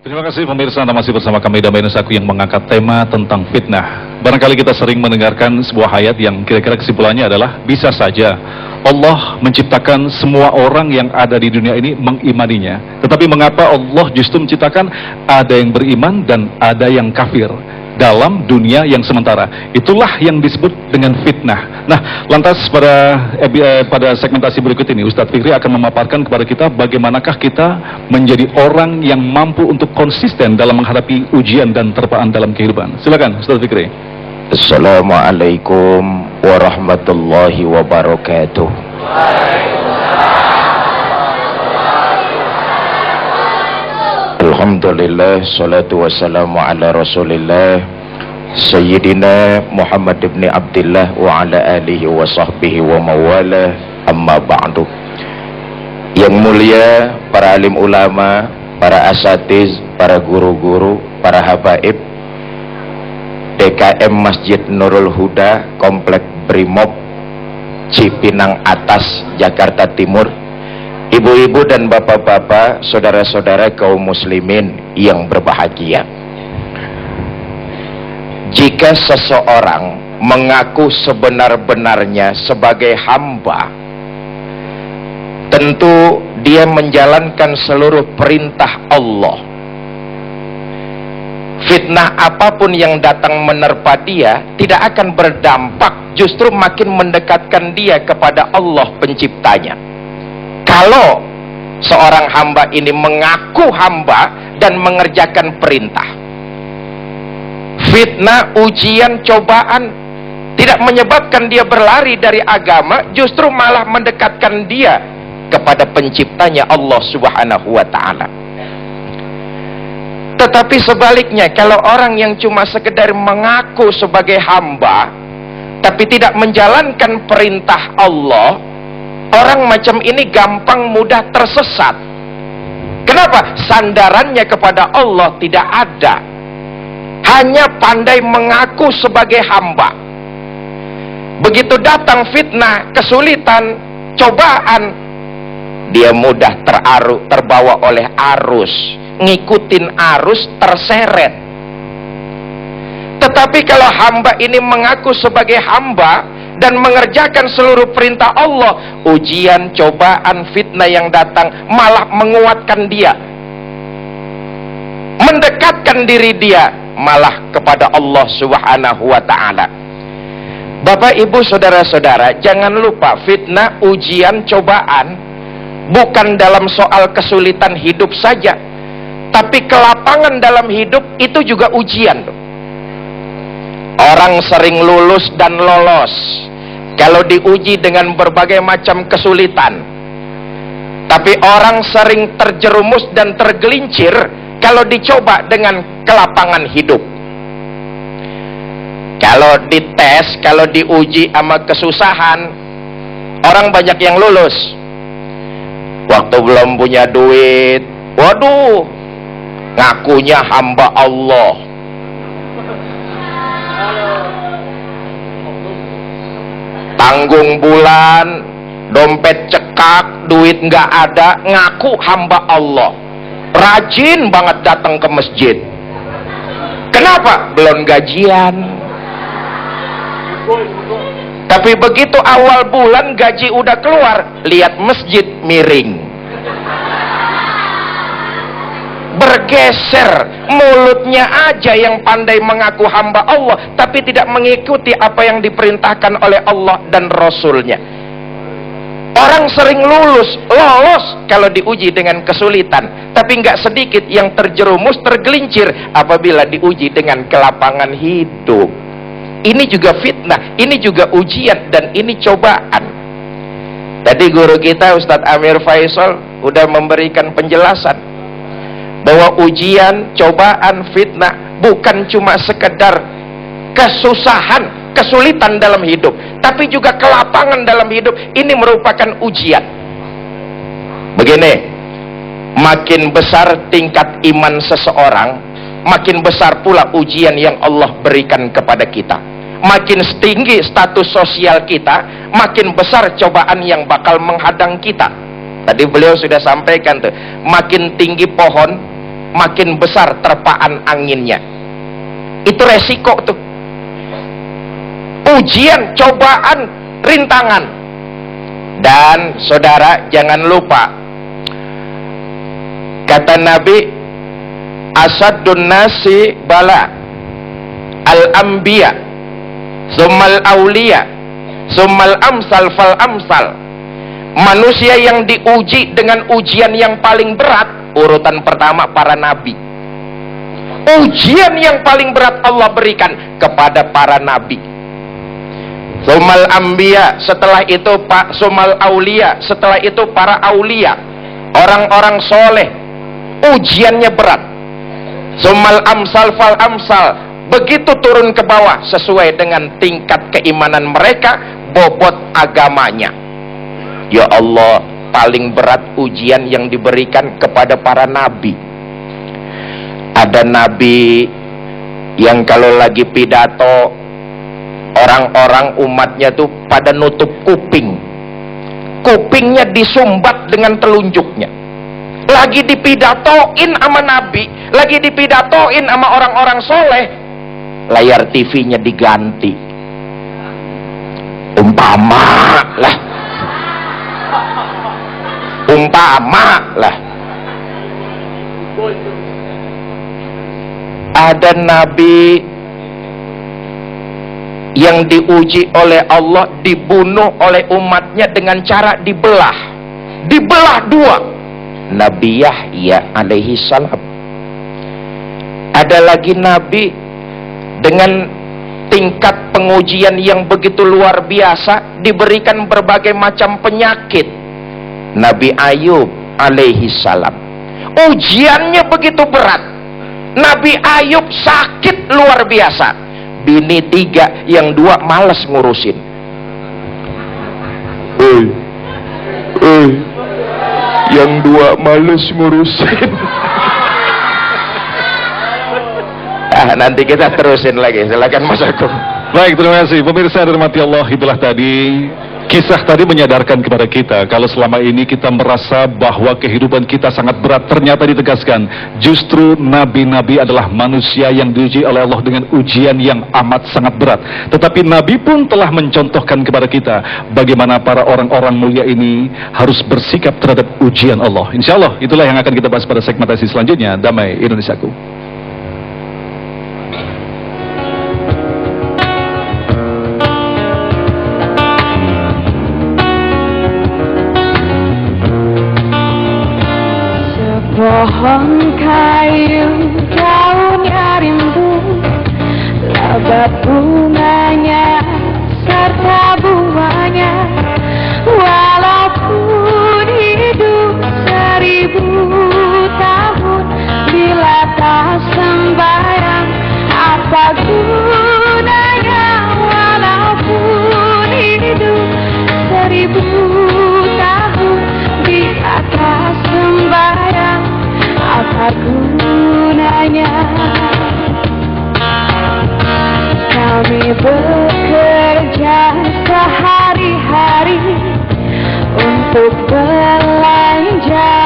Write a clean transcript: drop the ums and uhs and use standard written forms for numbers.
Terima kasih pemirsa, Anda masih bersama kami Damai Nusaku yang mengangkat tema tentang fitnah. Barangkali kita sering mendengarkan sebuah ayat yang kira-kira kesimpulannya adalah bisa saja Allah menciptakan semua orang yang ada di dunia ini mengimaninya. Tetapi mengapa Allah justru menciptakan ada yang beriman dan ada yang kafir dalam dunia yang sementara? Itulah yang disebut dengan fitnah. Nah, lantas pada segmentasi berikut ini Ustadz Fikri akan memaparkan kepada kita bagaimanakah kita menjadi orang yang mampu untuk konsisten dalam menghadapi ujian dan terpaan dalam kehidupan. Silakan Ustadz Fikri. Assalamualaikum warahmatullahi wabarakatuh. Alhamdulillah, salatu wassalamu ala rasulillah Sayyidina Muhammad ibn Abdillah wa ala alihi wa sahbihi wa mawala, amma ba'du. Yang mulia para alim ulama, para asatiz, para guru-guru, para habaib DKM Masjid Nurul Huda, Komplek Brimob, Cipinang Atas, Jakarta Timur, ibu-ibu dan bapak-bapak, saudara-saudara kaum muslimin yang berbahagia. Jika seseorang mengaku sebenar-benarnya sebagai hamba, tentu dia menjalankan seluruh perintah Allah. Fitnah apapun yang datang menerpa dia tidak akan berdampak, justru makin mendekatkan dia kepada Allah penciptanya. Kalau seorang hamba ini mengaku hamba dan mengerjakan perintah, fitnah, ujian, cobaan tidak menyebabkan dia berlari dari agama, justru malah mendekatkan dia kepada penciptanya Allah Subhanahu wa ta'ala. Tetapi sebaliknya, kalau orang yang cuma sekedar mengaku sebagai hamba tapi tidak menjalankan perintah Allah, orang macam ini gampang mudah tersesat. Kenapa? Sandarannya kepada Allah tidak ada. Hanya pandai mengaku sebagai hamba. Begitu datang fitnah, kesulitan, cobaan, dia mudah terbawa oleh arus, ngikutin arus, terseret. Tetapi kalau hamba ini mengaku sebagai hamba dan mengerjakan seluruh perintah Allah, ujian, cobaan, fitnah yang datang malah menguatkan dia, mendekatkan diri dia malah kepada Allah Subhanahu wa ta'ala. Bapak, ibu, saudara-saudara, jangan lupa fitnah, ujian, cobaan bukan dalam soal kesulitan hidup saja, tapi kelapangan dalam hidup itu juga ujian. Orang sering lulus dan lolos kalau diuji dengan berbagai macam kesulitan, tapi orang sering terjerumus dan tergelincir kalau dicoba dengan kelapangan hidup. Kalau dites, kalau diuji sama kesusahan, orang banyak yang lulus. Waktu belum punya duit, waduh, ngakunya hamba Allah. Tanggung bulan, dompet cekak, duit nggak ada, ngaku hamba Allah. Rajin banget datang ke masjid. Kenapa? Belum gajian. Tapi begitu awal bulan gaji udah keluar, lihat masjid miring, bergeser. Mulutnya aja yang pandai mengaku hamba Allah, tapi tidak mengikuti apa yang diperintahkan oleh Allah dan Rasulnya. Orang sering lolos kalau diuji dengan kesulitan, tapi nggak sedikit yang terjerumus, tergelincir apabila diuji dengan kelapangan hidup. Ini juga fitnah, ini juga ujian, dan ini cobaan. Tadi guru kita Ustadz Amir Faisal udah memberikan penjelasan bahwa ujian, cobaan, fitnah bukan cuma sekedar kesusahan, kesulitan dalam hidup, tapi juga kelapangan dalam hidup. Ini merupakan ujian. Begini, makin besar tingkat iman seseorang, makin besar pula ujian yang Allah berikan kepada kita. Makin tinggi status sosial kita, makin besar cobaan yang bakal menghadang kita. Tadi beliau sudah sampaikan tuh, makin tinggi pohon, makin besar terpaan anginnya. Itu resiko tuh. Ujian, cobaan, rintangan. Dan saudara jangan lupa, kata Nabi, asaddun nasi bala al-anbiya summal awliya summal amsal fal amsal. Manusia yang diuji dengan ujian yang paling berat, urutan pertama para nabi. Ujian yang paling berat Allah berikan kepada para nabi. Summal anbiya, setelah itu Pak summal aulia, setelah itu para aulia, orang-orang soleh. Ujiannya berat. Summal amsal fal amsal, begitu turun ke bawah sesuai dengan tingkat keimanan mereka, bobot agamanya. Ya Allah, paling berat ujian yang diberikan kepada para nabi. Ada nabi yang kalau lagi pidato, orang-orang umatnya tuh pada nutup kuping. Kupingnya disumbat dengan telunjuknya. Lagi dipidatoin sama nabi, lagi dipidatoin sama orang-orang soleh, layar TV-nya diganti. Umpama lah. Ada nabi yang diuji oleh Allah, dibunuh oleh umatnya dengan cara dibelah dua. Nabi Yahya alaihi salam. Ada lagi nabi dengan tingkat pengujian yang begitu luar biasa, diberikan berbagai macam penyakit. Nabi Ayub alaihi salam. Ujiannya begitu berat. Nabi Ayub sakit luar biasa. Bini 3, yang 2 males ngurusin. Yang 2 males ngurusin. Nanti kita terusin lagi. Silakan Mas Agung. Baik, terima kasih pemirsa dirahmati Allah. Itulah tadi kisah tadi menyadarkan kepada kita kalau selama ini kita merasa bahwa kehidupan kita sangat berat, ternyata ditegaskan justru nabi-nabi adalah manusia yang diuji oleh Allah dengan ujian yang amat sangat berat. Tetapi Nabi pun telah mencontohkan kepada kita bagaimana para orang-orang mulia ini harus bersikap terhadap ujian Allah. Insya Allah itulah yang akan kita bahas pada segmentasi selanjutnya. Damai Indonesiaku. Pohon kayu daunnya rimbun, lebat bunganya serta buahnya. Walaupun hidup 1000 tahun, bila tak sembarang apa gunanya. Walaupun hidup 1000 tahun, bila tak sembarang apa gunanya. Kami bekerja sehari-hari untuk belanja